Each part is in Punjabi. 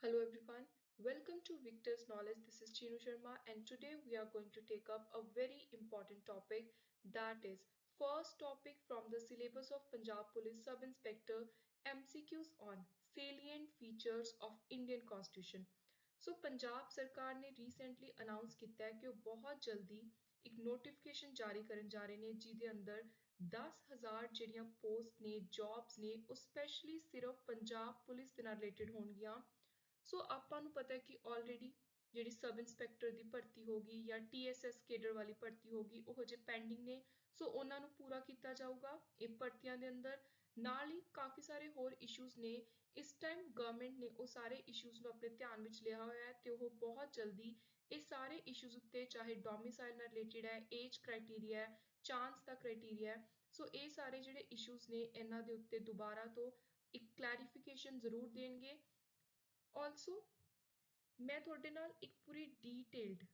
Hello everyone, welcome to Victor's Knowledge. This is Chinu Sharma and today we are going to take up a very important topic, that is first topic from the syllabus of Punjab Police Sub Inspector, MCQs on salient features of Indian Constitution। सो पंजाब सरकार ने रीसेंटली अनाउंस किया है कि वो बहुत जल्दी एक नोटिफिकेशन जारी करन जा रहे ने जिहदे अंदर 10,000 ਜਿਹੜੀਆਂ पोस्ट ने जॉब्स ने ਉਹ स्पैशली सिर्फ पंजाब पुलिस ਦੇ ਨਾਲ ਰਿਲੇਟਡ ਹੋਣਗੀਆਂ। ਸੋ ਆਪਾਂ ਨੂੰ ਪਤਾ ਹੈ ਕਿ ਆਲਰੇਡੀ ਜਿਹੜੀ ਸਬ ਇੰਸਪੈਕਟਰ ਦੀ ਭਰਤੀ ਹੋਗੀ ਜਾਂ TSS ਕੇਡਰ ਵਾਲੀ ਭਰਤੀ ਹੋਗੀ ਉਹ ਹਜੇ ਪੈਂਡਿੰਗ ਨੇ। ਸੋ ਉਹਨਾਂ ਨੂੰ ਪੂਰਾ ਕੀਤਾ ਜਾਊਗਾ ਇਹ ਭਰਤੀਆਂ ਦੇ ਅੰਦਰ। ਨਾਲ ਹੀ ਕਾਫੀ ਸਾਰੇ ਹੋਰ ਇਸ਼ੂਜ਼ ਨੇ। ਇਸ ਟਾਈਮ ਗਵਰਨਮੈਂਟ ਨੇ ਉਹ ਸਾਰੇ ਇਸ਼ੂਜ਼ ਨੂੰ ਆਪਣੇ ਧਿਆਨ ਵਿੱਚ ਲਿਆ ਹੋਇਆ ਹੈ ਤੇ ਉਹ ਬਹੁਤ ਜਲਦੀ ਇਹ ਸਾਰੇ ਇਸ਼ੂਜ਼ ਉੱਤੇ, ਚਾਹੇ ਡੋਮਿਸਾਈਲ ਨਾਲ ਰਿਲੇਟਡ ਹੈ, ਏਜ ਕ੍ਰਾਈਟੇਰੀਆ ਹੈ, ਚਾਂਸ ਦਾ ਕ੍ਰਾਈਟੇਰੀਆ ਹੈ, ਸੋ ਇਹ ਸਾਰੇ ਜਿਹੜੇ ਇਸ਼ੂਜ਼ ਨੇ ਇਹਨਾਂ ਦੇ ਉੱਤੇ ਦੁਬਾਰਾ ਤੋਂ ਇੱਕ ਕਲੈਰੀਫਿਕੇਸ਼ਨ ਜ਼ਰੂਰ ਦੇਣਗੇ। ਆਲਸੋ ਮੈਂ ਤੁਹਾਡੇ ਨਾਲ ਇੱਕ ਪੂਰੀ ਡੀਟੇਲਡ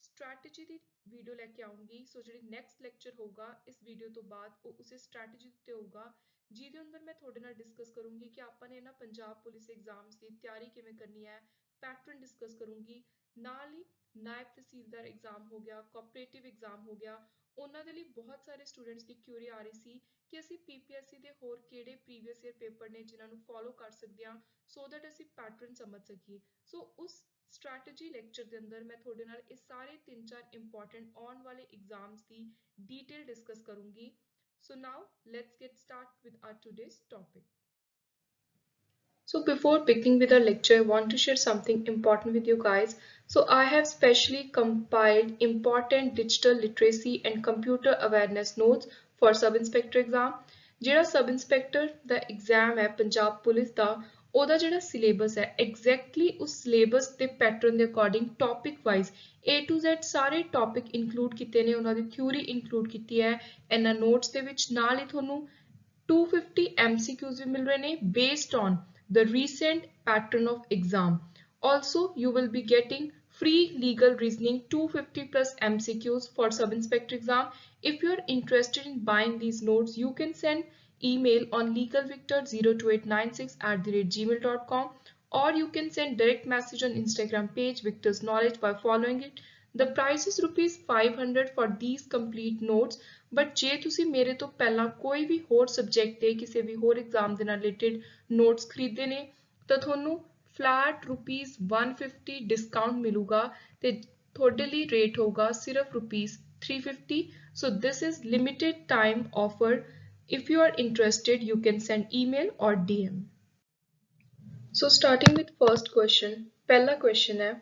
ਸਟ੍ਰੈਟਜੀ ਦੀ ਵੀਡੀਓ ਲੈ ਕੇ ਆਉਂਗੀ। ਸੋ ਜਿਹੜੀ ਨੈਕਸਟ ਲੈਕਚਰ ਹੋਊਗਾ ਇਸ ਵੀਡੀਓ ਤੋਂ ਬਾਅਦ ਉਹ ਉਸੇ ਸਟ੍ਰੈਟਜੀ ਉੱਤੇ ਹੋਊਗਾ ਜਿਹਦੇ ਅੰਦਰ ਮੈਂ ਤੁਹਾਡੇ ਨਾਲ ਡਿਸਕਸ ਕਰੂੰਗੀ ਕਿ ਆਪਾਂ ਨੇ ਨਾ ਪੰਜਾਬ ਪੁਲਿਸ ਐਗਜ਼ਾਮਸ ਦੀ ਤਿਆਰੀ ਕਿਵੇਂ ਕਰਨੀ ਹੈ, ਪੈਟਰਨ ਡਿਸਕਸ ਕਰੂੰਗੀ। ਨਾਲ ਹੀ ਨਾਇਬ ਤਹਿਸੀਲਦਾਰ ਐਗਜ਼ਾਮ ਹੋ ਗਿਆ, ਕੋਆਪਰੇਟਿਵ ਐਗਜ਼ਾਮ ਹੋ ਗਿਆ, ਉਹਨਾਂ ਦੇ ਲਈ ਬਹੁਤ ਸਾਰੇ ਸਟੂਡੈਂਟਸ ਦੀ ਕਿਊਰੀ ਆ ਰਹੀ ਸੀ ਕਿ ਅਸੀਂ PPSC ਦੇ ਹੋਰ ਕਿਹੜੇ ਪ੍ਰੀਵੀਅਸ ਈਅਰ ਪੇਪਰ ਨੇ ਜਿਨ੍ਹਾਂ ਨੂੰ ਫੋਲੋ ਕਰ ਸਕਦੇ ਹਾਂ ਸੋ ਦੈਟ ਅਸੀਂ ਪੈਟਰਨ ਸਮਝ ਸਕੀਏ। ਸੋ ਉਸ ਸਟ੍ਰੈਟਜੀ ਲੈਕਚਰ ਦੇ ਅੰਦਰ ਮੈਂ ਤੁਹਾਡੇ ਨਾਲ ਇਹ ਸਾਰੇ 3-4 ਇੰਪੋਰਟੈਂਟ ਆਉਣ ਵਾਲੇ ਐਗਜ਼ਾਮਸ ਦੀ ਡਿਟੇਲ ਡਿਸਕਸ ਕਰੂੰਗੀ। So now let's get started with our today's topic. So before beginning with our lecture, I want to share something important with you guys. So I have specially compiled important digital literacy and computer awareness notes for sub-inspector exam. ਜਿਹੜਾ ਸਬ ਇੰਸਪੈਕਟਰ ਦਾ ਐਗਜ਼ਾਮ ਹੈ ਪੰਜਾਬ ਪੁਲਿਸ ਦਾ, ਉਹਦਾ ਜਿਹੜਾ ਸਿਲੇਬਸ ਹੈ ਐਗਜ਼ੈਕਟਲੀ ਉਸ ਸਿਲੇਬਸ ਦੇ ਪੈਟਰਨ ਦੇ according topic wise A to Z ਸਾਰੇ ਟੌਪਿਕ ਇਨਕਲੂਡ ਕੀਤੇ ਨੇ, ਉਹਨਾਂ ਦੀ ਥਿਊਰੀ ਇਨਕਲੂਡ ਕੀਤੀ ਹੈ ਇਹਨਾਂ ਨੋਟਸ ਦੇ ਵਿੱਚ। ਨਾਲ ਹੀ ਤੁਹਾਨੂੰ 250 MCQs ਵੀ ਮਿਲ ਰਹੇ ਨੇ based on the recent pattern of exam. Also, you will be getting free legal reasoning 250 plus MCQs for sub-inspector exam. If you are interested in buying these notes, you can send email on legalvictor02896@gmail.com or you can send direct message on Instagram page Victor's Knowledge by following it. The price is ₹500 for these complete notes. But जे तुसी मेरे तो पहला कोई भी होर सब्जैक्ट दे किसी भी होर एग्जाम के रिलेटेड नोट्स खरीदे ने तो थोनू फ्लैट ₹150 डिस्काउंट मिलूगा ते थोड़े लिए रेट होगा सिर्फ ₹350। So this is limited time offer. If you are interested you can send email or DM. So starting with first question, पहला question है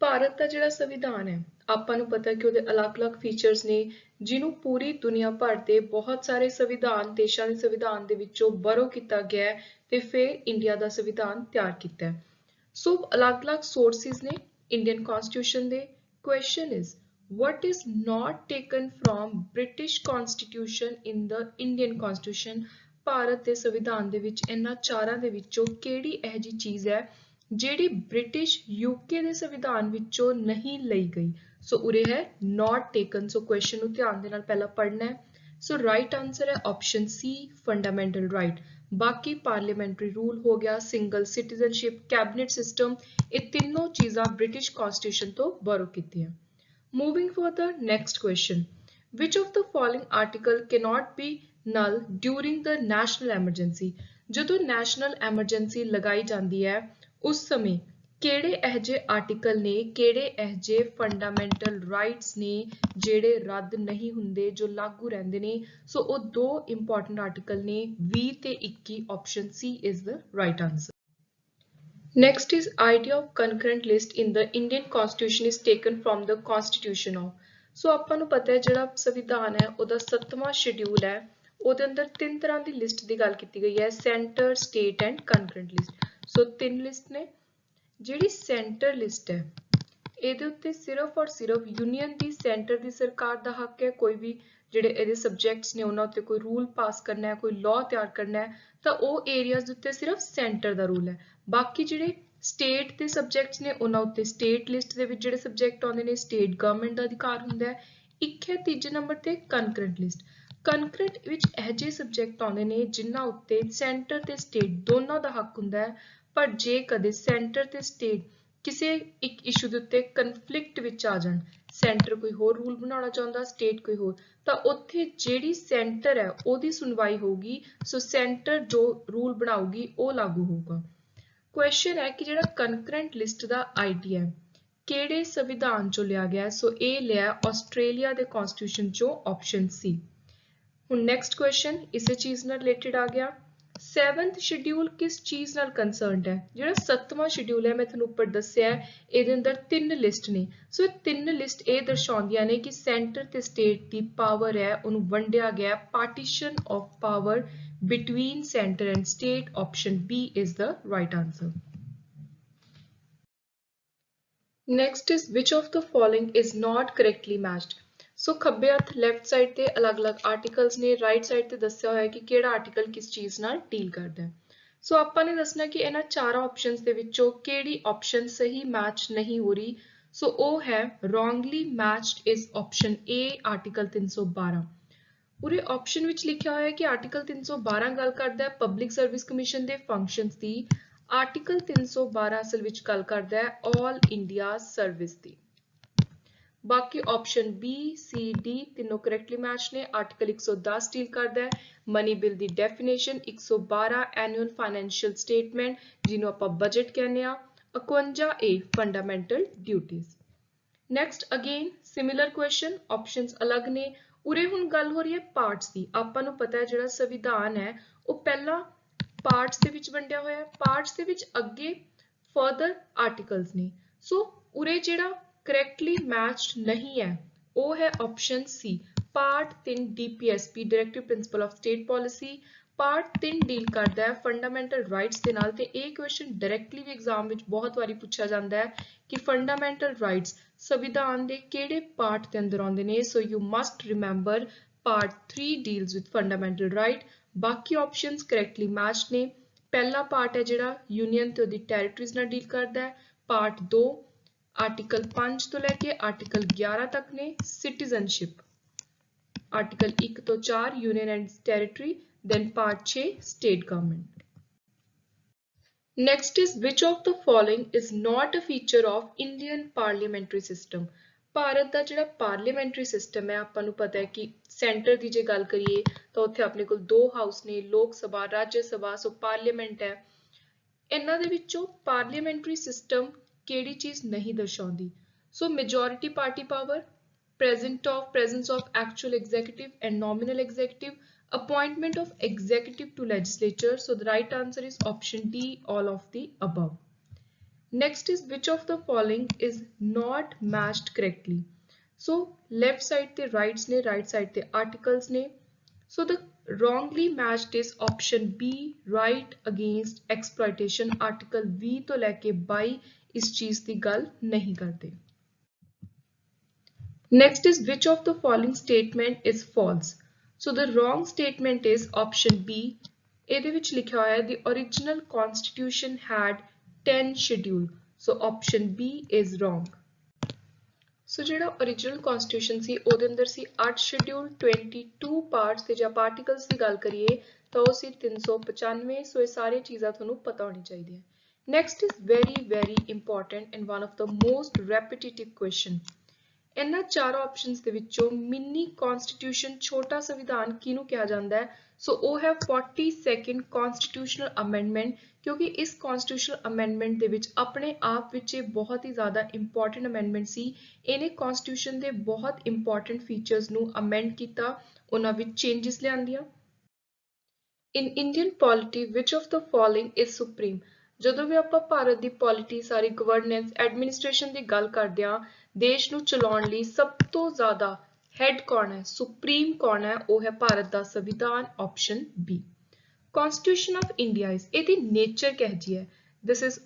ਭਾਰਤ ਦਾ ਜਿਹੜਾ ਸੰਵਿਧਾਨ ਹੈ ਆਪਾਂ ਨੂੰ ਪਤਾ ਕਿ ਉਹਦੇ ਅਲੱਗ-ਅਲੱਗ ਫੀਚਰਸ ਨੇ ਜਿਹਨੂੰ ਪੂਰੀ ਦੁਨੀਆ ਭਰ ਦੇ ਬਹੁਤ ਸਾਰੇ ਸੰਵਿਧਾਨ ਦੇਸ਼ਾਂ ਦੇ ਸੰਵਿਧਾਨ ਦੇ ਵਿੱਚੋਂ ਬਰੋ ਕੀਤਾ ਗਿਆ ਹੈ ਤੇ ਫਿਰ ਇੰਡੀਆ ਦਾ ਸੰਵਿਧਾਨ ਤਿਆਰ ਕੀਤਾ ਹੈ। ਸੋ ਅਲੱਗ-ਅਲੱਗ ਸੋਰਸਿਸ ਨੇ ਇੰਡੀਅਨ ਕਨਸਟੀਟਿਊਸ਼ਨ ਦੇ। Question is what is not taken from British Constitution in the Indian Constitution? Bharat ਦੇ ਸੰਵਿਧਾਨ ਦੇ ਵਿੱਚ ਇਹਨਾਂ ਚਾਰਾਂ ਦੇ ਵਿੱਚੋਂ ਕਿਹੜੀ ਇਹੋ ਜਿਹੀ ਚੀਜ਼ ਹੈ ਜਿਹੜੀ ਬ੍ਰਿਟਿਸ਼ UK ਦੇ ਸੰਵਿਧਾਨ ਵਿੱਚੋਂ ਨਹੀਂ ਲਈ ਗਈ? ਸੋ ਉਰੇ ਹੈ not taken। ਸੋ ਕੁਐਸਚਨ ਨੂੰ ਧਿਆਨ ਦੇ ਨਾਲ ਪਹਿਲਾਂ ਪੜ੍ਹਨਾ ਹੈ। ਸੋ ਰਾਈਟ ਆਨਸਰ ਹੈ ਆਪਸ਼ਨ C ਫੰਡਾਮੈਂਟਲ ਰਾਈਟ। ਬਾਕੀ ਪਾਰਲੀਮੈਂਟਰੀ ਰੂਲ ਹੋ ਗਿਆ, ਸਿੰਗਲ ਸਿਟੀਜ਼ਨਸ਼ਿਪ, ਕੈਬਨਿਟ ਸਿਸਟਮ, ਇਹ ਤਿੰਨੋਂ ਚੀਜ਼ਾਂ ਬ੍ਰਿਟਿਸ਼ ਕਨਸਟੀਟਿਊਸ਼ਨ ਤੋਂ ਬੋਰੋ ਕੀਤੀਆਂ। Moving further, next question. Which of the following article cannot be null during the national emergency? ਜਦੋਂ national emergency ਲਗਾਈ ਜਾਂਦੀ ਹੈ ਉਸ ਸਮੇਂ ਕਿਹੜੇ ਇਹੋ ਜਿਹੇ ਆਰਟੀਕਲ ਨੇ, ਕਿਹੜੇ ਇਹੋ ਜਿਹੇ ਫੰਡਾਮੈਂਟਲ ਰਾਈਟਸ ਨੇ ਜਿਹੜੇ ਰੱਦ ਨਹੀਂ ਹੁੰਦੇ, ਜੋ ਲਾਗੂ ਰਹਿੰਦੇ ਨੇ? ਸੋ ਉਹ ਦੋ ਇੰਪੋਰਟੈਂਟ ਆਰਟੀਕਲ ਨੇ 20 ਤੇ 21। Option C is the right answer. Next is idea of concurrent list in the Indian Constitution is taken from the Constitution of. ਸੋ ਆਪਾਂ ਨੂੰ ਪਤਾ ਹੈ ਜਿਹੜਾ ਸੰਵਿਧਾਨ ਹੈ ਉਹਦਾ 7ਵਾਂ ਸ਼ਡਿਊਲ ਹੈ ਉਹਦੇ ਅੰਦਰ ਤਿੰਨ ਤਰ੍ਹਾਂ ਦੀ ਲਿਸਟ ਦੀ ਗੱਲ ਕੀਤੀ ਗਈ ਹੈ, centre, state and concurrent list. ਸੋ ਤਿੰਨ ਲਿਸਟ ਨੇ। ਜਿਹੜੀ ਸੈਂਟਰ ਲਿਸਟ ਹੈ ਇਹਦੇ ਉੱਤੇ ਸਿਰਫ ਔਰ ਸਿਰਫ ਯੂਨੀਅਨ ਦੀ, ਸੈਂਟਰ ਦੀ ਸਰਕਾਰ ਦਾ ਹੱਕ ਹੈ ਕੋਈ ਵੀ ਜਿਹੜੇ ਇਹਦੇ ਸਬਜੈਕਟਸ ਨੇ ਉਹਨਾਂ ਉੱਤੇ ਕੋਈ ਰੂਲ ਪਾਸ ਕਰਨਾ ਹੈ, ਕੋਈ ਲਾਅ ਤਿਆਰ ਕਰਨਾ ਹੈ ਤਾਂ ਉਹ ਏਰੀਆਜ਼ ਦੇ ਉੱਤੇ ਸਿਰਫ ਸੈਂਟਰ ਦਾ ਰੂਲ ਹੈ। ਬਾਕੀ ਜਿਹੜੇ ਸਟੇਟ ਦੇ ਸਬਜੈਕਟਸ ਨੇ ਉਹਨਾਂ ਉੱਤੇ ਸਟੇਟ ਲਿਸਟ ਦੇ ਵਿੱਚ ਜਿਹੜੇ ਸਬਜੈਕਟ ਆਉਂਦੇ ਨੇ ਸਟੇਟ ਗਵਰਨਮੈਂਟ ਦਾ ਅਧਿਕਾਰ ਹੁੰਦਾ ਹੈ। ਇੱਕ ਹੈ ਤੀਜੇ ਨੰਬਰ ਤੇ ਕੰਕਰੈਂਟ ਲਿਸਟ। ਕੰਕਰੈਂਟ ਵਿੱਚ ਇਹੋ ਜਿਹੇ ਸਬਜੈਕਟ ਆਉਂਦੇ ਨੇ ਜਿਨ੍ਹਾਂ ਉੱਤੇ ਸੈਂਟਰ ਤੇ ਸਟੇਟ ਦੋਨਾਂ ਦਾ ਹੱਕ ਹੁੰਦਾ ਹੈ ਪਰ ਜੇ ਕਦੇ ਸੈਂਟਰ ਤੇ ਸਟੇਟ ਕਿਸੇ ਇੱਕ ਇਸ਼ੂ ਦੇ ਉੱਤੇ ਕਨਫਲਿਕਟ ਵਿੱਚ ਆ ਜਾਣ, ਸੈਂਟਰ ਕੋਈ ਹੋਰ ਰੂਲ ਬਣਾਉਣਾ ਚਾਹੁੰਦਾ, ਸਟੇਟ ਕੋਈ ਹੋਰ, ਤਾਂ ਉੱਥੇ ਜਿਹੜੀ ਸੈਂਟਰ ਹੈ ਉਹਦੀ ਸੁਣਵਾਈ ਹੋਊਗੀ। ਸੋ ਸੈਂਟਰ ਜੋ ਰੂਲ ਬਣਾਊਗੀ ਉਹ ਲਾਗੂ ਹੋਊਗਾ। ਕੁਐਸਚਨ ਹੈ ਕਿ ਜਿਹੜਾ ਕੰਕਰੈਂਟ ਲਿਸਟ ਦਾ ਆਈਡੀਆ ਹੈ ਕਿਹੜੇ ਸੰਵਿਧਾਨ ਚੋਂ ਲਿਆ ਗਿਆ? ਸੋ ਇਹ ਲਿਆ ਆਸਟ੍ਰੇਲੀਆ ਦੇ ਕਨਸਟੀਟਿਊਸ਼ਨ ਚੋਂ, ਆਪਸ਼ਨ ਸੀ। ਹੁਣ ਨੈਕਸਟ ਕੁਐਸਚਨ ਇਸੇ ਚੀਜ਼ ਨਾਲ ਰਿਲੇਟਡ ਆ ਗਿਆ। 7th ਸ਼ਡਿਊਲ ਕਿਸ ਚੀਜ਼ ਨਾਲ ਕੰਸਰਨਡ ਹੈ? ਜਿਹੜਾ 7ਵਾਂ ਸ਼ਡਿਊਲ ਹੈ ਮੈਂ ਤੁਹਾਨੂੰ ਉੱਪਰ ਦੱਸਿਆ ਹੈ, ਇਹਦੇ ਅੰਦਰ 3 ਲਿਸਟ ਨੇ। ਸੋ ਇਹ 3 ਲਿਸਟ ਇਹ ਦਰਸਾਉਂਦੀਆਂ ਨੇ ਕਿ ਸੈਂਟਰ ਤੇ ਸਟੇਟ ਦੀ ਪਾਵਰ ਹੈ ਉਹਨੂੰ ਵੰਡਿਆ ਗਿਆ, partition of power between center and state. Option B is the right answer. Next is which of the following is not correctly matched? So ਖੱਬੇ ਹੱਥ ਲੈਫਟ ਸਾਈਡ ਤੇ ਅਲੱਗ-ਅਲੱਗ ਆਰਟੀਕਲਸ ਨੇ, ਰਾਈਟ ਸਾਈਡ ਤੇ ਦੱਸਿਆ ਹੋਇਆ ਕਿ ਕਿਹੜਾ ਆਰਟੀਕਲ ਕਿਸ ਚੀਜ਼ ਨਾਲ ਡੀਲ ਕਰਦਾ ਹੈ। ਸੋ ਆਪਾਂ ਨੇ ਦੱਸਣਾ ਕਿ ਇਹਨਾਂ ਚਾਰਾਂ ਆਪਸ਼ਨਸ ਦੇ ਵਿੱਚੋਂ ਕਿਹੜੀ ਆਪਸ਼ਨ ਸਹੀ ਮੈਚ ਨਹੀਂ ਹੋ ਰਹੀ। ਸੋ ਉਹ ਹੈ wrongly matched is option A, article 312। ਪੂਰੇ ਆਪਸ਼ਨ ਵਿੱਚ ਲਿਖਿਆ ਹੋਇਆ ਹੈ ਕਿ ਆਰਟੀਕਲ 312 ਗੱਲ ਕਰਦਾ ਹੈ ਪਬਲਿਕ ਸਰਵਿਸ ਕਮਿਸ਼ਨ ਦੇ ਫੰਕਸ਼ਨਸ ਦੀ, ਆਰਟੀਕਲ 312 ਅਸਲ ਵਿੱਚ ਗੱਲ ਕਰਦਾ ਹੈ ਆਲ ਇੰਡੀਆ ਸਰਵਿਸ ਦੀ। ਬਾਕੀ ਆਪਸ਼ਨ B, C, D ਤਿੰਨੋਂ ਕਰੈਕਟਲੀ ਮੈਚ ਨੇ। ਆਰਟੀਕਲ 110 ਡੀਲ ਕਰਦਾ ਹੈ ਮਨੀ ਬਿਲ ਦੀ ਡੈਫੀਨੇਸ਼ਨ, 112 ਐਨੂਅਲ ਫਾਈਨੈਂਸ਼ੀਅਲ ਸਟੇਟਮੈਂਟ ਜਿਹਨੂੰ ਆਪਾਂ ਬਜਟ ਕਹਿੰਦੇ ਆ, 51A fundamental duties. Next again similar question, options ਅਲੱਗ ਨੇ। ਉਰੇ ਹੁਣ ਗੱਲ ਹੋ ਰਹੀ ਹੈ ਪਾਰਟਸ ਦੀ। ਆਪਾਂ ਨੂੰ ਪਤਾ ਹੈ ਜਿਹੜਾ ਸੰਵਿਧਾਨ ਹੈ ਉਹ ਪਹਿਲਾਂ ਪਾਰਟਸ ਦੇ ਵਿੱਚ ਵੰਡਿਆ ਹੋਇਆ ਹੈ, ਪਾਰਟਸ ਦੇ ਵਿੱਚ ਅੱਗੇ ਫਰਦਰ ਆਰਟੀਕਲਸ ਨੇ। ਸੋ ਉਰੇ ਜਿਹੜਾ ਕਰੈਕਟਲੀ ਮੈਚਡ ਨਹੀਂ ਹੈ ਉਹ ਹੈ option C, part 3 DPSP directive principal of state policy. Part 3 deal ਕਰਦਾ ਹੈ ਫੰਡਾਮੈਂਟਲ ਰਾਈਟਸ ਦੇ ਨਾਲ, ਤੇ ਇਹ ਕੁਐਸਚਨ ਡਾਇਰੈਕਟਲੀ ਵੀ ਐਗਜ਼ਾਮ ਵਿੱਚ ਬਹੁਤ ਵਾਰੀ ਪੁੱਛਿਆ ਜਾਂਦਾ ਹੈ ਕਿ ਫੰਡਾਮੈਂਟਲ ਰਾਈਟਸ ਸੰਵਿਧਾਨ ਦੇ ਕਿਹੜੇ ਪਾਰਟ ਦੇ ਅੰਦਰ ਆਉਂਦੇ ਨੇ। So you must remember part 3 deals with fundamental right. ਬਾਕੀ ਆਪਸ਼ਨਸ ਕਰੈਕਟਲੀ ਮੈਚਡ ਨੇ। ਪਹਿਲਾ ਪਾਰਟ ਹੈ ਜਿਹੜਾ ਯੂਨੀਅਨ ਤੇ ਉਹਦੀ ਟੈਰੀਟਰੀਜ਼ ਨਾਲ ਡੀਲ ਕਰਦਾ ਹੈ। ਪਾਰਟ 2 ਆਰਟੀਕਲ 5 ਤੋਂ ਲੈ ਕੇ ਆਰਟੀਕਲ 11 ਤੱਕ ਨੇ। ਸਿਟੀਜ਼ਨਸ਼ਿਪ ਆਰਟੀਕਲ 1 ਤੋਂ 4 union and territory, then part 6 state government. Next is which of the following is not a feature of Indian parliamentary system? Bharat ਦਾ ਜਿਹੜਾ ਪਾਰਲੀਮੈਂਟਰੀ ਸਿਸਟਮ ਹੈ ਆਪਾਂ ਨੂੰ ਪਤਾ ਹੈ ਕਿ ਸੈਂਟਰ ਦੀ ਜੇ ਗੱਲ ਕਰੀਏ ਤਾਂ ਉੱਥੇ ਆਪਣੇ ਕੋਲ 2 ਹਾਊਸ ਨੇ, ਲੋਕ ਸਭਾ, ਰਾਜ ਸਭਾ, ਸੋ ਪਾਰਲੀਮੈਂਟ ਹੈ। ਇਹਨਾਂ ਦੇ ਵਿੱਚੋਂ ਪਾਰਲੀਮੈਂਟਰੀ ਸਿਸਟਮ ਕਿਹੜੀ ਚੀਜ਼ ਨਹੀਂ ਦਰਸਾਉਂਦੀ? So majority party power, presence of actual executive and nominal executive, appointment of executive to legislature. So the right answer is option D, all of the above. Next is which of the following is not matched correctly? So left side the rights ne, right side the articles ne. So the wrongly matched is option B, right against exploitation। article 20 ਤੋਂ ਲੈ ਕੇ 22 ਇਸ ਚੀਜ਼ ਦੀ ਗੱਲ ਨਹੀਂ ਕਰਦੇ। Next is which of the following statement is false? So the wrong statement is option B. ਇਹਦੇ ਵਿੱਚ ਲਿਖਿਆ ਹੋਇਆ ਹੈ the original constitution had 10 schedule. So option B is wrong. So ਜਿਹੜਾ original constitution ਸੀ ਉਹਦੇ ਅੰਦਰ ਸੀ 8 schedule, 22 parts, ਤੇ ਜੇ ਆਪਾਂ articles ਦੀ ਗੱਲ ਕਰੀਏ ਤਾਂ ਉਹ ਸੀ 395। ਸੋ ਇਹ ਸਾਰੀਆਂ ਚੀਜ਼ਾਂ ਤੁਹਾਨੂੰ ਪਤਾ ਹੋਣੀ ਚਾਹੀਦੀਆਂ। Next is very important and one of the most repetitive question. ਇਹਨਾਂ ਚਾਰ ਆਪਸ਼ਨਸ ਦੇ ਵਿੱਚੋਂ ਮਿਨੀ ਕਨਸਟੀਟਿਊਸ਼ਨ ਛੋਟਾ ਸੰਵਿਧਾਨ ਕਿਹਨੂੰ ਕਿਹਾ ਜਾਂਦਾ ਹੈ? ਸੋ ਉਹ ਹੈ 42nd ਕਨਸਟੀਟਿਊਸ਼ਨਲ ਅਮੈਂਡਮੈਂਟ, ਕਿਉਂਕਿ ਇਸ ਕਨਸਟੀਟਿਊਸ਼ਨਲ ਅਮੈਂਡਮੈਂਟ ਦੇ ਵਿੱਚ ਆਪਣੇ ਆਪ ਵਿੱਚ ਇਹ ਬਹੁਤ ਹੀ ਜ਼ਿਆਦਾ ਇੰਪੋਰਟੈਂਟ ਅਮੈਂਡਮੈਂਟ ਸੀ। ਇਹਨੇ ਕਨਸਟੀਟਿਊਸ਼ਨ ਦੇ ਬਹੁਤ ਇੰਪੋਰਟੈਂਟ ਫੀਚਰਸ ਨੂੰ ਅਮੈਂਡ ਕੀਤਾ, ਉਹਨਾਂ ਵਿੱਚ ਚੇਂਜਸ ਲਿਆਂਦੀਆਂ। ਇਨ Indian polity which of the following is supreme? ਜਦੋਂ ਵੀ ਆਪਾਂ ਭਾਰਤ ਦੀ ਪੋਲਿਟੀ, ਸਾਰੀ ਗਵਰਨੈਂਸ, ਐਡਮਿਨਿਸਟ੍ਰੇਸ਼ਨ ਦੀ ਗੱਲ ਕਰਦੇ ਹਾਂ, ਦੇਸ਼ ਨੂੰ ਚਲਾਉਣ ਲਈ ਸਭ ਤੋਂ ਜ਼ਿਆਦਾ ਹੈਡ ਕੌਣ ਹੈ, ਸੁਪਰੀਮ ਕੌਣ ਹੈ? ਉਹ ਹੈ ਭਾਰਤ ਦਾ ਸੰਵਿਧਾਨ, option B। Constitution of India is, ਇਹਦੀ ਨੇਚਰ ਕਿਹੋ ਜਿਹੀ ਹੈ? This is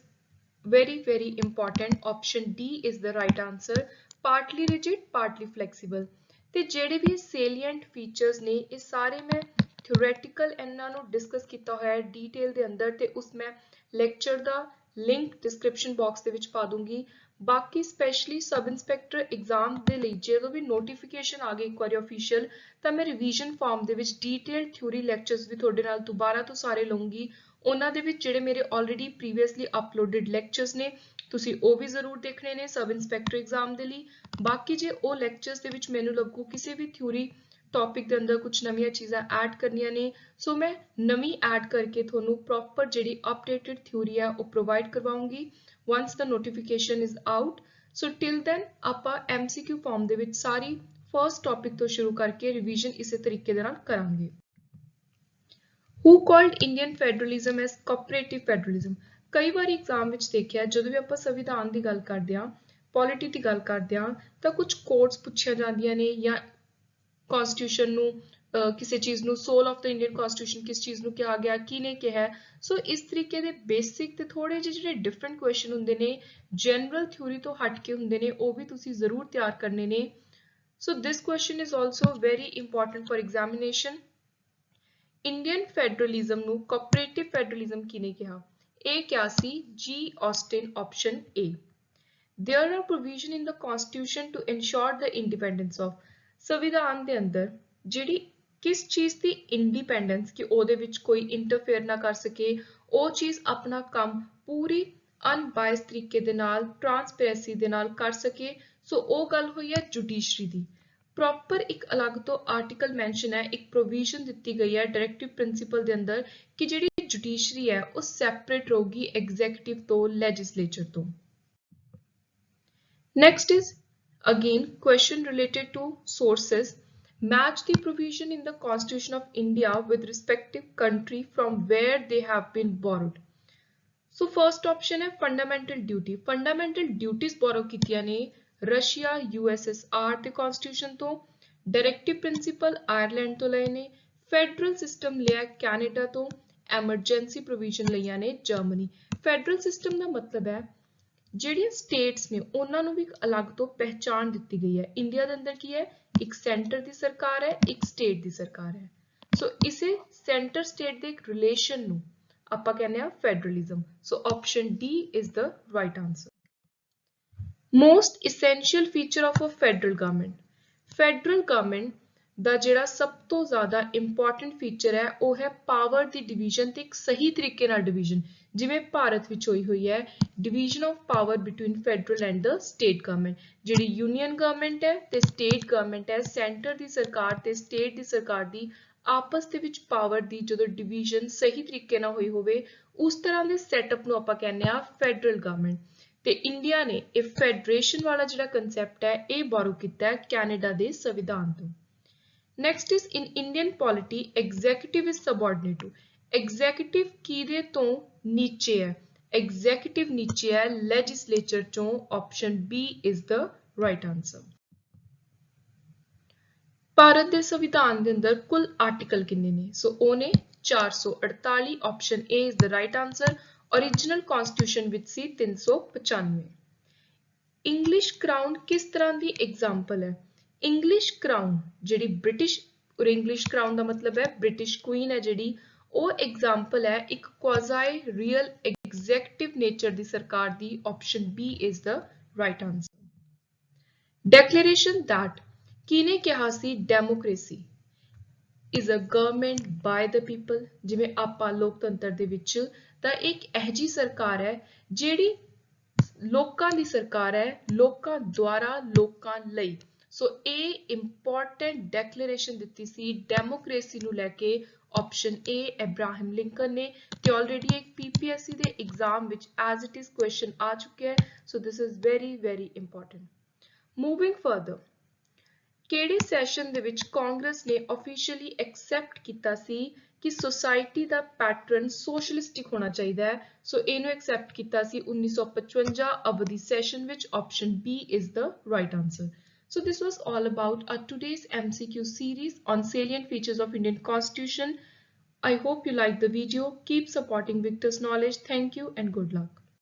very important, option D is the right answer, partly rigid partly flexible। ਤੇ ਜਿਹੜੇ ਵੀ salient features ਨੇ ਇਹ ਸਾਰੇ ਮੈਂ theoretical ਇਹਨਾਂ ਨੂੰ ਡਿਸਕਸ ਕੀਤਾ ਹੋਇਆ ਹੈ ਡਿਟੇਲ ਦੇ ਅੰਦਰ, ਤੇ ਉਸ ਮੈਂ ਲੈਕਚਰ ਦਾ ਲਿੰਕ ਡਿਸਕ੍ਰਿਪਸ਼ਨ ਬਾਕਸ ਦੇ ਵਿੱਚ ਪਾ ਦੂੰਗੀ। ਬਾਕੀ ਸਪੈਸ਼ਲੀ ਸਬ ਇੰਸਪੈਕਟਰ ਐਗਜ਼ਾਮ ਦੇ ਲਈ ਜਦੋਂ ਵੀ ਨੋਟੀਫਿਕੇਸ਼ਨ ਆ ਗਈ ਇੱਕ ਵਾਰੀ ਅਫੀਸ਼ੀਅਲ, ਤਾਂ ਮੈਂ ਰਿਵੀਜ਼ਨ ਫਾਰਮ ਦੇ ਵਿੱਚ ਡਿਟੇਲ ਥਿਊਰੀ ਲੈਕਚਰਸ ਵੀ ਤੁਹਾਡੇ ਨਾਲ ਦੁਬਾਰਾ ਤੋਂ ਸਾਰੇ ਲਵਾਂਗੀ। ਉਹਨਾਂ ਦੇ ਵਿੱਚ ਜਿਹੜੇ ਮੇਰੇ ਆਲਰੇਡੀ ਪ੍ਰੀਵੀਅਸਲੀ ਅਪਲੋਡਡ ਲੈਕਚਰਸ ਨੇ ਤੁਸੀਂ ਉਹ ਵੀ ਜ਼ਰੂਰ ਦੇਖਣੇ ਨੇ ਸਬ ਇੰਸਪੈਕਟਰ ਐਗਜ਼ਾਮ ਦੇ ਲਈ। ਬਾਕੀ ਜੇ ਉਹ ਲੈਕਚਰਸ ਦੇ ਵਿੱਚ ਮੈਨੂੰ ਲੱਗੂ ਕਿਸੇ ਵੀ ਥਿਊਰੀ ਟੌਪਿਕ ਦੇ ਅੰਦਰ ਕੁਝ ਨਵੀਆਂ ਚੀਜ਼ਾਂ ਐਡ ਕਰਨੀਆਂ ਨੇ ਸੋ ਮੈਂ ਨਵੀਂ ਐਡ ਕਰਕੇ ਤੁਹਾਨੂੰ ਪ੍ਰੋਪਰ ਜਿਹੜੀ ਅਪਡੇਟਡ ਥਿਊਰੀ ਹੈ ਉਹ ਪ੍ਰੋਵਾਈਡ ਕਰਵਾਉਂਗੀ once the notification is out। So till then ਆਪਾਂ MCQ ਫਾਰਮ ਦੇ ਵਿੱਚ ਸਾਰੀ ਫਰਸਟ ਟੌਪਿਕ ਤੋਂ ਸ਼ੁਰੂ ਕਰਕੇ ਰਿਵੀਜ਼ਨ ਇਸੇ ਤਰੀਕੇ ਦੇ ਨਾਲ ਕਰਾਂਗੇ। Who called Indian federalism as cooperative federalism? ਕਈ ਵਾਰੀ ਐਗਜ਼ਾਮ ਵਿੱਚ ਦੇਖਿਆ ਜਦੋਂ ਵੀ ਆਪਾਂ ਸੰਵਿਧਾਨ ਦੀ ਗੱਲ ਕਰਦੇ ਹਾਂ ਪੋਲਿਟੀ ਦੀ ਗੱਲ ਕਰਦੇ ਹਾਂ ਤਾਂ ਕੁਝ ਕੋਟਸ ਪੁੱਛੀਆਂ ਜਾਂਦੀਆਂ ਨੇ ਜਾਂ ਕਨਸਟੀਟਿਊਸ਼ਨ ਨੂੰ ਕਿਸੇ ਚੀਜ਼ ਨੂੰ ਸੋਲ ਆਫ ਦ ਇੰਡੀਅਨ ਕਨਸਟੀਟਿਊਸ਼ਨ ਕਿਸ ਚੀਜ਼ ਨੂੰ ਕਿਹਾ ਗਿਆ ਕਿਹਨੇ ਕਿਹਾ ਸੋ ਇਸ ਤਰੀਕੇ ਦੇ ਬੇਸਿਕ ਤੇ ਥੋੜੇ ਜਿਹੇ ਜਿਹੜੇ ਡਿਫਰੈਂਟ ਕੁਐਸਚਨ ਹੁੰਦੇ ਨੇ ਜਨਰਲ ਥਿਊਰੀ ਤੋਂ ਹਟ ਕੇ ਹੁੰਦੇ ਨੇ ਉਹ ਵੀ ਤੁਸੀਂ ਜ਼ਰੂਰ ਤਿਆਰ ਕਰਨੇ ਨੇ। So this question is also very important for examination. Indian federalism ਨੂੰ ਕੋਆਪਰੇਟਿਵ ਫੈਡਰਲਿਜ਼ਮ ਕਿਹਨੇ ਕਿਹਾ? ਇਹ ਕਿਹਾ ਸੀ G Austin option A. There are provision in the constitution to ensure the independence of ਸੰਵਿਧਾਨ ਦੇ ਅੰਦਰ ਜਿਹੜੀ ਕਿਸ ਚੀਜ਼ ਦੀ ਇੰਡੀਪੈਂਡੈਂਸ ਕਿ ਉਹਦੇ ਵਿੱਚ ਕੋਈ ਇੰਟਰਫੇਅਰ ਨਾ ਕਰ ਸਕੇ ਉਹ ਚੀਜ਼ ਆਪਣਾ ਕੰਮ ਪੂਰੀ ਅਨਬਾਇਸ ਤਰੀਕੇ ਦੇ ਨਾਲ ਟ੍ਰਾਂਸਪੇਰੈਂਸੀ ਦੇ ਨਾਲ ਕਰ ਸਕੇ ਸੋ ਉਹ ਗੱਲ ਹੋਈ ਹੈ ਜੁਡੀਸ਼ਰੀ ਦੀ। ਪ੍ਰੋਪਰ ਇੱਕ ਅਲੱਗ ਤੋਂ ਆਰਟੀਕਲ ਮੈਂਸ਼ਨ ਹੈ ਇੱਕ ਪ੍ਰੋਵੀਜ਼ਨ ਦਿੱਤੀ ਗਈ ਹੈ ਡਾਇਰੈਕਟਿਵ ਪ੍ਰਿੰਸੀਪਲ ਦੇ ਅੰਦਰ ਕਿ ਜਿਹੜੀ ਜੁਡੀਸ਼ਰੀ ਹੈ ਉਹ ਸੈਪਰੇਟ ਰਹੂਗੀ ਐਗਜ਼ੈਕਟਿਵ ਤੋਂ ਲੈਜਿਸਲੇਚਰ ਤੋਂ। Next is again question related to sources. Match the provision in the Constitution of India with respective country from where they have been borrowed. So first option है fundamental duty. Fundamental duties borrow कीतियां ने Russia, USSR ते Constitution तो Directive Principle Ireland तो लए ने Federal System लिया Canada तो Emergency Provision लिया ने Germany. Federal System ਦਾ ਮਤਲਬ ਹੈ ਜਿਹੜੀਆਂ ਸਟੇਟਸ ਨੇ ਉਹਨਾਂ ਨੂੰ ਵੀ ਇੱਕ ਅਲੱਗ ਤੋਂ ਪਹਿਚਾਣ ਦਿੱਤੀ ਗਈ ਹੈ। ਇੰਡੀਆ ਦੇ ਅੰਦਰ ਕੀ ਹੈ ਇੱਕ ਸੈਂਟਰ ਦੀ ਸਰਕਾਰ ਹੈ ਇੱਕ ਸਟੇਟ ਦੀ ਸਰਕਾਰ ਹੈ ਸੋ ਇਸੇ ਸੈਂਟਰ ਸਟੇਟ ਦੇ ਇੱਕ ਰਿਲੇਸ਼ਨ ਨੂੰ ਆਪਾਂ ਕਹਿੰਦੇ ਆ federalism. So option D is the right answer. Most essential feature of a federal government. Federal government ਦਾ ਜਿਹੜਾ ਸਭ ਤੋਂ ਜ਼ਿਆਦਾ ਇੰਪੋਰਟੈਂਟ ਫੀਚਰ ਹੈ ਉਹ ਹੈ ਪਾਵਰ ਦੀ ਡਿਵੀਜ਼ਨ ਤੇ ਇੱਕ ਸਹੀ ਤਰੀਕੇ ਨਾਲ ਡਿਵੀਜ਼ਨ ਜਿਵੇਂ ਭਾਰਤ ਵਿੱਚ ਹੋਈ ਹੈ division of power between federal and the state government. ਜਿਹੜੀ ਯੂਨੀਅਨ ਗਵਰਨਮੈਂਟ ਹੈ ਤੇ ਸਟੇਟ ਗਵਰਨਮੈਂਟ ਹੈ ਸੈਂਟਰ ਦੀ ਸਰਕਾਰ ਤੇ ਸਟੇਟ ਦੀ ਸਰਕਾਰ ਦੀ ਆਪਸ ਦੇ ਵਿੱਚ ਪਾਵਰ ਦੀ ਜਦੋਂ ਡਿਵੀਜ਼ਨ ਸਹੀ ਤਰੀਕੇ ਨਾਲ ਹੋਈ ਹੋਵੇ ਉਸ ਤਰ੍ਹਾਂ ਦੇ ਸੈਟਅਪ ਨੂੰ ਆਪਾਂ ਕਹਿੰਦੇ ਆ ਫੈਡਰਲ ਗਵਰਨਮੈਂਟ। ਤੇ ਇੰਡੀਆ ਨੇ ਇਹ ਫੈਡਰੇਸ਼ਨ ਵਾਲਾ ਜਿਹੜਾ ਕਨਸੈਪਟ ਹੈ ਇਹ ਬੋਰੋ ਕੀਤਾ ਹੈ ਕੈਨੇਡਾ ਦੇ ਸੰਵਿਧਾਨ ਤੋਂ। Next is in Indian polity, executive is subordinate to. Executive ਕਿਹਦੇ ਤੋਂ ਨੀਚੇ ਹੈ? Executive ਨੀਚੇ ਹੈ legislature ਚੋਂ। Option B is the right answer. Bharat ਦੇ ਸੰਵਿਧਾਨ ਦੇ ਅੰਦਰ ਕੁੱਲ ਆਰਟੀਕਲ ਕਿੰਨੇ ਨੇ? ਸੋ ਉਹ ਨੇ 448। Option A is the right answer. Original constitution ਵਿੱਚ ਸੀ 395। English crown ਕਿਸ ਤਰ੍ਹਾਂ ਦੀ ਐਗਜ਼ਾਮਪਲ ਹੈ? ਇੰਗਲਿਸ਼ ਕਰਾਊਨ ਜਿਹੜੀ ਬ੍ਰਿਟਿਸ਼ ਔਰ ਇੰਗਲਿਸ਼ ਕਰਾਊਨ ਦਾ ਮਤਲਬ ਹੈ ਬ੍ਰਿਟਿਸ਼ ਕੁਈਨ ਹੈ ਜਿਹੜੀ ਉਹ ਐਗਜ਼ਾਮਪਲ ਹੈ ਇੱਕ ਕੁਆਜ਼ਾਈ ਰੀਅਲ ਐਗਜ਼ੈਕਟਿਵ ਨੇਚਰ ਦੀ ਸਰਕਾਰ ਦੀ। Option B is the right answer. Declaration that ਕਿਹਨੇ ਕਿਹਾ ਸੀ democracy is a government by the people ਜਿਵੇਂ ਆਪਾਂ ਲੋਕਤੰਤਰ ਦੇ ਵਿੱਚ ਤਾਂ ਇੱਕ ਇਹੋ ਜਿਹੀ ਸਰਕਾਰ ਹੈ ਜਿਹੜੀ ਲੋਕਾਂ ਦੀ ਸਰਕਾਰ ਹੈ ਲੋਕਾਂ ਦੁਆਰਾ ਲੋਕਾਂ ਲਈ। ਸੋ ਇਹ ਇੰਪੋਰਟੈਂਟ ਡੈਕਲੇਰੇਸ਼ਨ ਦਿੱਤੀ ਸੀ ਡੈਮੋਕ੍ਰੇਸੀ ਨੂੰ ਲੈ ਕੇ। ਆਪਸ਼ਨ ਏ ਅਬਰਾਹਮ ਲਿੰਕਨ ਨੇ ਤੇ ਆਲਰੇਡੀ ਇੱਕ ਪੀਪੀਐਸਸੀ ਦੇ ਐਗਜ਼ਾਮ ਵਿੱਚ ਐਜ਼ ਇਟ ਇਜ਼ ਕੁਐਸਚਨ ਆ ਚੁੱਕਿਆ ਹੈ so this is very very important. Moving further ਕਿਹੜੇ ਸੈਸ਼ਨ ਦੇ ਵਿੱਚ ਕਾਂਗਰਸ ਨੇ ਆਫੀਸ਼ੀਅਲੀ ਐਕਸੈਪਟ ਕੀਤਾ ਸੀ ਕਿ ਸੋਸਾਇਟੀ ਦਾ ਪੈਟਰਨ ਸੋਸ਼ਲਿਸਟਿਕ ਹੋਣਾ ਚਾਹੀਦਾ ਹੈ ਸੋ ਇਹਨੂੰ ਐਕਸੈਪਟ ਕੀਤਾ ਸੀ 1955 ਅਵਧੀ ਸੈਸ਼ਨ ਵਿੱਚ। Option B is the right answer. So this was all about our today's MCQ series on salient features of Indian Constitution. I hope you liked the video. Keep supporting Victor's Knowledge. Thank you and good luck.